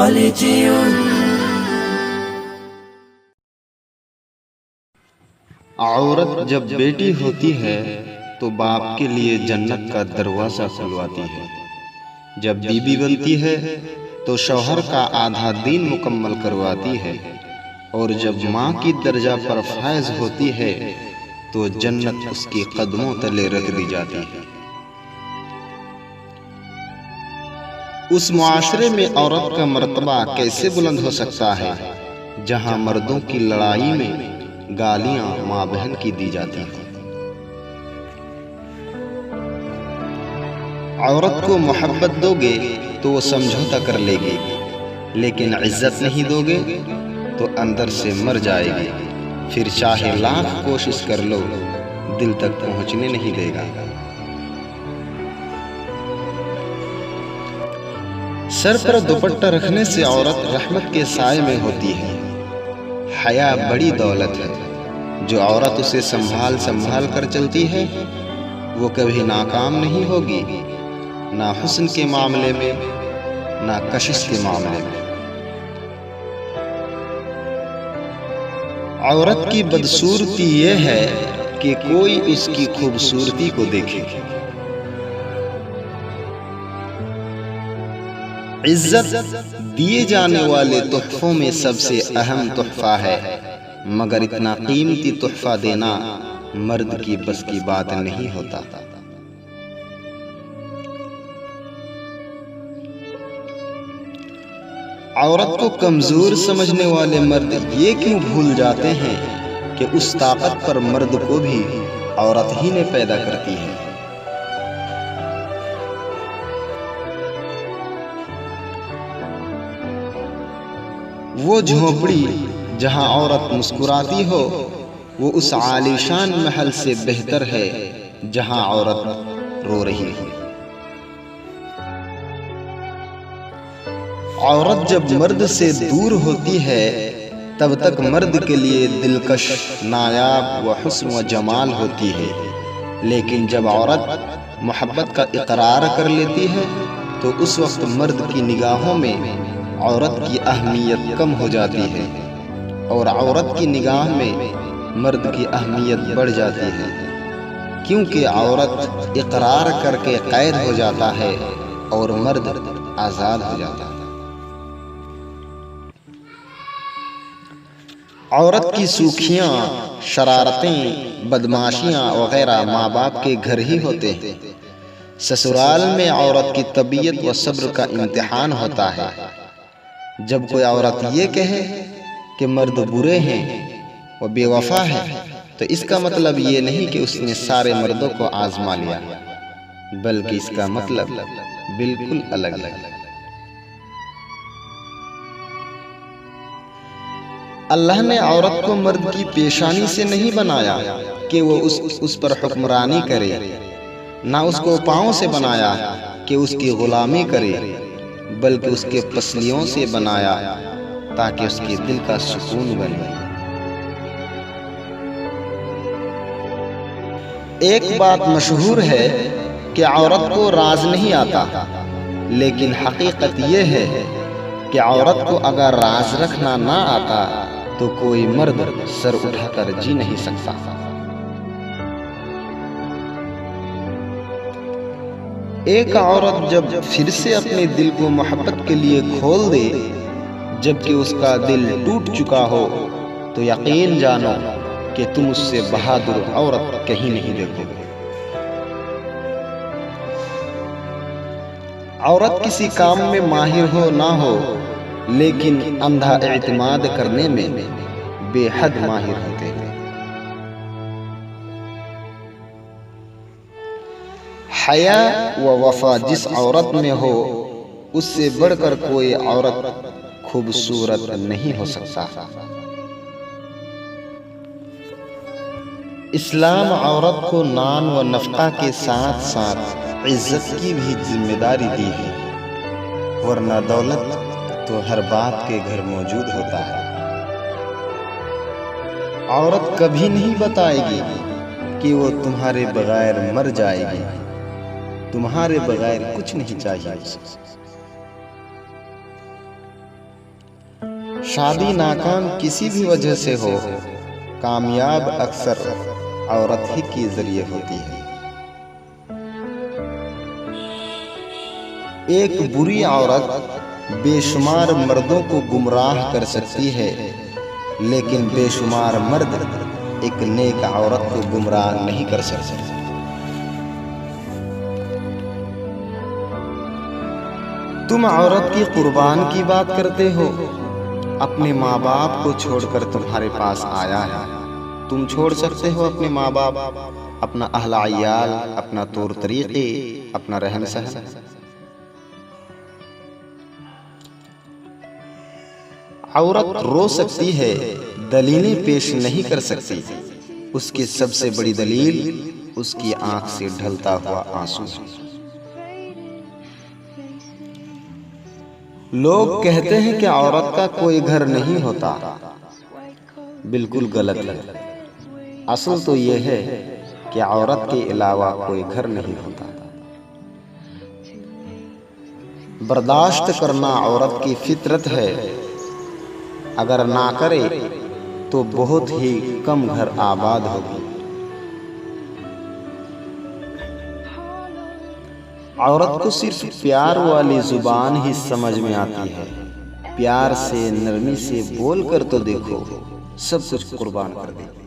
خالدون. عورت جب بیٹی ہوتی ہے تو باپ کے لیے جنت کا دروازہ کھلواتی ہے، جب بیوی بنتی ہے تو شوہر کا آدھا دین مکمل کرواتی ہے، اور جب ماں کی درجہ پر فائز ہوتی ہے تو جنت اس کے قدموں تلے رکھ دی جاتی ہے۔ اس معاشرے میں عورت کا مرتبہ کیسے بلند ہو سکتا ہے جہاں مردوں کی لڑائی میں گالیاں ماں بہن کی دی جاتی ہیں؟ عورت کو محبت دو گے تو وہ سمجھوتا کر لے گی، لیکن عزت نہیں دو گے تو اندر سے مر جائے گی، پھر چاہے لاکھ کوشش کر لو دل تک پہنچنے نہیں دے گا۔ سر پر دوپٹہ رکھنے سے عورت رحمت کے سائے میں ہوتی ہے۔ حیا بڑی دولت ہے، جو عورت اسے سنبھال کر چلتی ہے وہ کبھی ناکام نہیں ہوگی، نہ حسن کے معاملے میں نہ کشش کے معاملے میں۔ عورت کی بدصورتی یہ ہے کہ کوئی اس کی خوبصورتی کو دیکھے۔ عزت دیے جانے والے تحفوں میں سب سے اہم تحفہ ہے، مگر اتنا قیمتی تحفہ دینا مرد کی بس کی بات نہیں ہوتا۔ عورت کو کمزور سمجھنے والے مرد یہ کیوں بھول جاتے ہیں کہ اس طاقت پر مرد کو بھی عورت ہی نے پیدا کرتی ہے۔ وہ جھونپڑی جہاں عورت مسکراتی ہو وہ اس عالیشان محل سے بہتر ہے جہاں عورت رو رہی ہو۔ عورت جب مرد سے دور ہوتی ہے تب تک مرد کے لیے دلکش، نایاب و حسن و جمال ہوتی ہے، لیکن جب عورت محبت کا اقرار کر لیتی ہے تو اس وقت مرد کی نگاہوں میں عورت کی اہمیت کم ہو جاتی ہے، اور عورت کی نگاہ میں مرد کی اہمیت بڑھ جاتی ہے، کیونکہ عورت اقرار کر کے قید ہو جاتا ہے اور مرد آزاد ہو جاتا ہے۔ عورت کی سوکھیاں، شرارتیں، بدماشیاں وغیرہ ماں باپ کے گھر ہی ہوتے ہیں۔ سسرال میں عورت کی طبیعت و صبر کا امتحان ہوتا ہے۔ جب کوئی عورت یہ کہے کہ مرد برے ہیں و بے وفا ہے تو اس کا مطلب یہ نہیں کہ اس نے سارے مردوں کو آزما لیا، بلکہ اس کا مطلب بالکل الگ ہے۔ اللہ نے عورت کو مرد کی پیشانی سے نہیں بنایا کہ وہ اس پر حکمرانی کرے، نہ اس کو پاؤں سے بنایا کہ اس کی غلامی کرے، بلکہ اس کے پسلیوں سے بنایا تاکہ اس کے دل کا سکون بنے۔ ایک بات مشہور ہے کہ عورت کو راز نہیں آتا، لیکن حقیقت یہ ہے کہ عورت کو اگر راز رکھنا نہ آتا تو کوئی مرد سر اٹھا کر جی نہیں سکتا۔ ایک عورت جب پھر سے اپنے دل کو محبت کے لیے کھول دے جبکہ اس کا دل ٹوٹ چکا ہو تو یقین جانو کہ تم اس سے بہادر عورت کہیں نہیں دیکھو گے۔ عورت کسی کام میں ماہر ہو نہ ہو لیکن اندھا اعتماد کرنے میں بے حد ماہر ہوتے ہیں۔ حیا و وفا جس عورت میں ہو اس سے بڑھ کر کوئی عورت خوبصورت نہیں ہو سکتا۔ اسلام عورت کو نان و نفقہ کے ساتھ ساتھ عزت کی بھی ذمہ داری دی ہے، ورنہ دولت تو ہر باپ کے گھر موجود ہوتا ہے۔ عورت کبھی نہیں بتائے گی کہ وہ تمہارے بغیر مر جائے گی، تمہارے بغیر کچھ نہیں چاہیے اسے۔ شادی ناکام کسی بھی وجہ سے ہو، کامیاب اکثر عورت ہی کے ذریعے ہوتی ہے۔ ایک بری عورت بے شمار مردوں کو گمراہ کر سکتی ہے، لیکن بے شمار مرد ایک نیک عورت کو گمراہ نہیں کر سکتے۔ تم عورت کی قربان کی بات کرتے ہو، اپنے ماں باپ کو چھوڑ کر تمہارے پاس آیا ہے۔ تم چھوڑ سکتے ہو اپنے ماں باپ، اپنا اہل عیال، اپنا طور طریقے، اپنا رہن سہن۔ عورت رو سکتی ہے، دلیلیں پیش نہیں کر سکتی۔ اس کی سب سے بڑی دلیل اس کی آنکھ سے ڈھلتا ہوا آنسو ہے۔ لوگ کہتے ہیں کہ عورت کا کوئی گھر نہیں ہوتا، بالکل غلط ہے۔ اصل تو یہ ہے کہ عورت کے علاوہ کوئی گھر نہیں ہوتا۔ برداشت کرنا عورت کی فطرت ہے، اگر نہ کرے تو بہت ہی کم گھر آباد ہوگی۔ عورت کو صرف پیار والی زبان ہی سمجھ میں آتی ہے۔ پیار سے، نرمی سے بول کر تو دیکھو، سب کچھ قربان کر دے۔